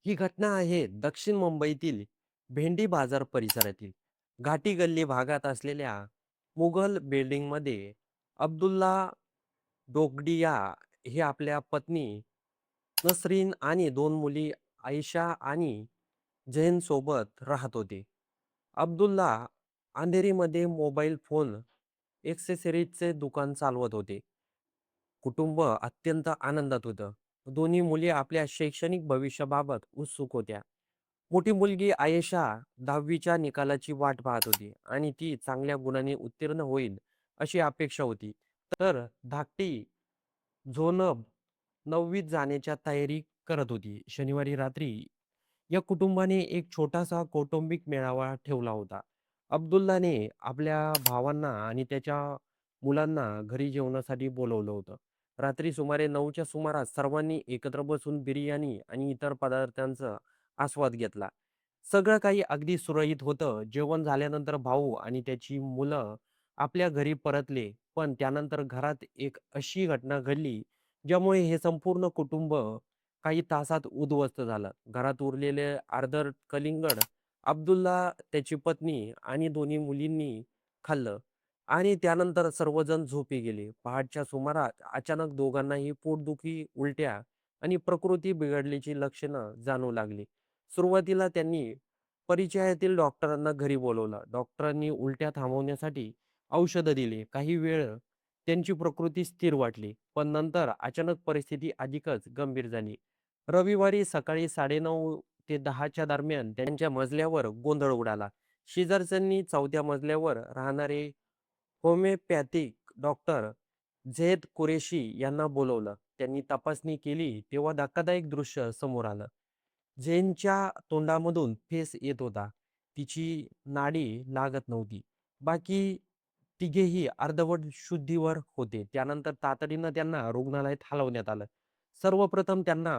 ही घटना आहे दक्षिण मुंबईतील भेंडी बाजार परिसरातील घाटी गल्ली भागात असलेल्या मुघल बिल्डिंगमध्ये अब्दुल्ला डोगडिया हे आपल्या पत्नी नसरीन आणि दोन मुली आयशा आणि जैन सोबत राहत होते. अब्दुल्ला अंधेरीमध्ये मोबाईल फोन एक्सेसरीजचे दुकान चालवत होते. कुटुंब अत्यंत आनंदात होतं. दोन्ही मुली आपल्या शैक्षणिक भविष्याबाबत उत्सुक होत्या. मोठी मुलगी आयेशा 10वीच्या निकालाची वाट पाहत होती आणि ती चांगल्या गुणांनी उत्तीर्ण होईल अशी अपेक्षा होती. तर धाकटी झोनब 9वीत जाण्याच्या तयारी करत होती. शनिवारी रात्री या कुटुंबाने एक छोटासा कौटुंबिक मेळावा ठेवला होता. अब्दुल्लाने आपल्या भावांना आणि त्याच्या मुलांना घरी जेवणासाठी बोलवलं होतं. रात्री सुमारे 9च्या सुमारास सर्वांनी एकत्र बसून बिर्याणी आणि इतर पदार्थांचा आस्वाद घेतला. सगळं काही अगदी सुरळीत होतं. जेवण झाल्यानंतर भाऊ आणि त्याची मुलं आपल्या घरी परतले. पण त्यानंतर घरात एक अशी घटना घडली, ज्यामुळे हे संपूर्ण कुटुंब काही तासात उद्ध्वस्त झालं. घरात उरलेले अर्धर कलिंगड अब्दुल्ला, त्याची पत्नी आणि दोन्ही मुलींनी खाल्लं आणि त्यानंतर सर्वजण झोपी गेले. पहाटच्या सुमारास अचानक दोघांनाही पोटदुखी, उलट्या आणि प्रकृती बिघडल्याची लक्षणं जाणवू लागली. सुरुवातीला त्यांनी परिचयातील डॉक्टरांना घरी बोलावलं. डॉक्टरांनी उलट्या थांबवण्यासाठी औषधं दिली. काही वेळ त्यांची प्रकृती स्थिर वाटली, पण नंतर अचानक परिस्थिती अधिकच गंभीर झाली. रविवारी सकाळी 9:30 ते 10च्या दरम्यान त्यांच्या मजल्यावर गोंधळ उडाला. शेजारच्यांनी 4थ्या मजल्यावर राहणारे होमिओपॅथिक डॉक्टर झैद कुरेशी यांना बोलावलं. त्यांनी तपासणी केली तेव्हा धक्कादायक दृश्य समोर आलं. झैनच्या तोंडामधून फेस येत होता. तिची नाडी लागत नव्हती. बाकी तिघेही अर्धवट शुद्धीवर होते. त्यानंतर तातडीनं त्यांना रुग्णालयात हलवण्यात आलं. सर्वप्रथम त्यांना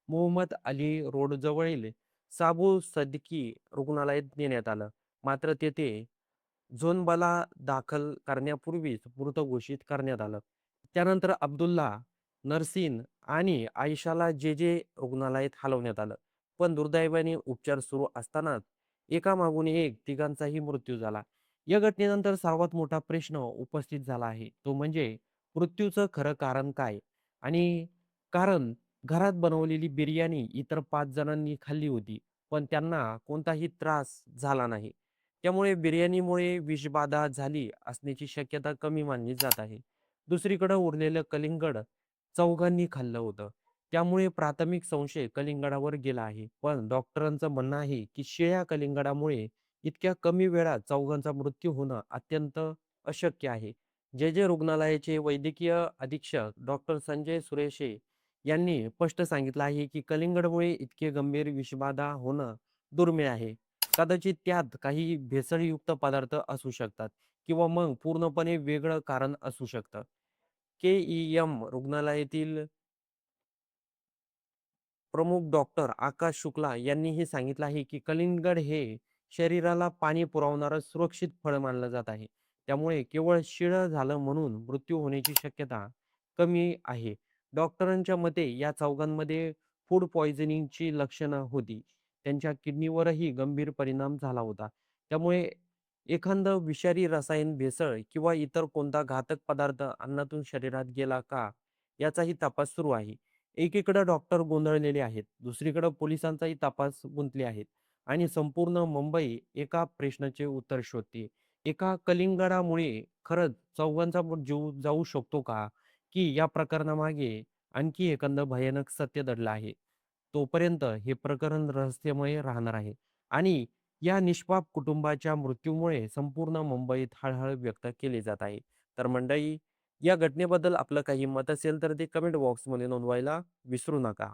मोहम्मद अली रोडजवळील साबू सदकी रुग्णालयात नेण्यात आलं. मात्र तेथे झोनबाला दाखल करण्यापूर्वीच मृत घोषित करण्यात आलं. त्यानंतर अब्दुल्ला, नर्सिन आणि आयशाला जे रुग्णालयात हलवण्यात आलं. पण दुर्दैवाने उपचार सुरू असतानाच एकामागून एक तिघांचाही मृत्यू झाला. या घटनेनंतर सर्वात मोठा प्रश्न उपस्थित झाला आहे. तो म्हणजे मृत्यूचं खरं कारण काय? आणि कारण घरात बनवलेली बिर्याणी इतर 5 जणांनी खाल्ली होती, पण त्यांना कोणताही त्रास झाला नाही. त्यामुळे बिर्याणीमुळे विषबाधा झाली असण्याची शक्यता कमी मानली जात आहे. दुसरीकडे उरलेलं कलिंगड चौघांनी खाल्लं होतं. त्यामुळे प्राथमिक संशय कलिंगडावर गेला आहे. पण डॉक्टरांचं म्हणणं आहे, की शिळ्या कलिंगडामुळे इतक्या कमी वेळात चौघांचा मृत्यू होणं अत्यंत अशक्य आहे. जे रुग्णालयाचे वैद्यकीय अधीक्षक डॉक्टर संजय सुरेशे यांनी स्पष्ट सांगितलं आहे, की कलिंगडमुळे इतके गंभीर विषबाधा होणं दुर्मिळ आहे. कदाचित त्यात काही भेसळयुक्त पदार्थ असू शकतात किंवा मग पूर्णपणे वेगळं कारण असू शकतं. केईएम रुग्णालयातील प्रमुख डॉक्टर आकाश शुक्ला यांनीही सांगितलं आहे, की कलिंगड हे शरीराला पाणी पुरवणारं सुरक्षित फळ मानलं जात आहे. त्यामुळे केवळ शिळं झालं म्हणून मृत्यू होण्याची शक्यता कमी आहे. डॉक्टरांच्या मते या चौघांमध्ये फूड पॉइझनिंगची लक्षणं होती. त्यांच्या किडनीवरही गंभीर परिणाम झाला होता. त्यामुळे एखादं विषारी रसायन भेसळ किंवा इतर कोणता घातक पदार्थ अन्नातून शरीरात गेला का, याचाही तपास सुरू आहे. एकीकडे डॉक्टर गोंधळलेले आहेत, दुसरीकडे पोलिसांचाही तपास गुंतले आहेत आणि संपूर्ण मुंबई एका प्रश्नाचे उत्तर शोधते. एका कलिंगडामुळे खरंच चौघांचा जीव जाऊ शकतो का? की या प्रकरणामागे आणखी एखादं भयानक सत्य दडलं आहे? तोपर्यंत हे प्रकरण रहस्यमय राहणार आहे आणि या निष्पाप कुटुंबाच्या मृत्यूमुळे संपूर्ण मुंबईत हळहळ व्यक्त केली जात आहे. तर मंडळी, या घटनेबद्दल आपलं काही मत असेल तर ते कमेंट बॉक्समध्ये नोंदवायला विसरू नका.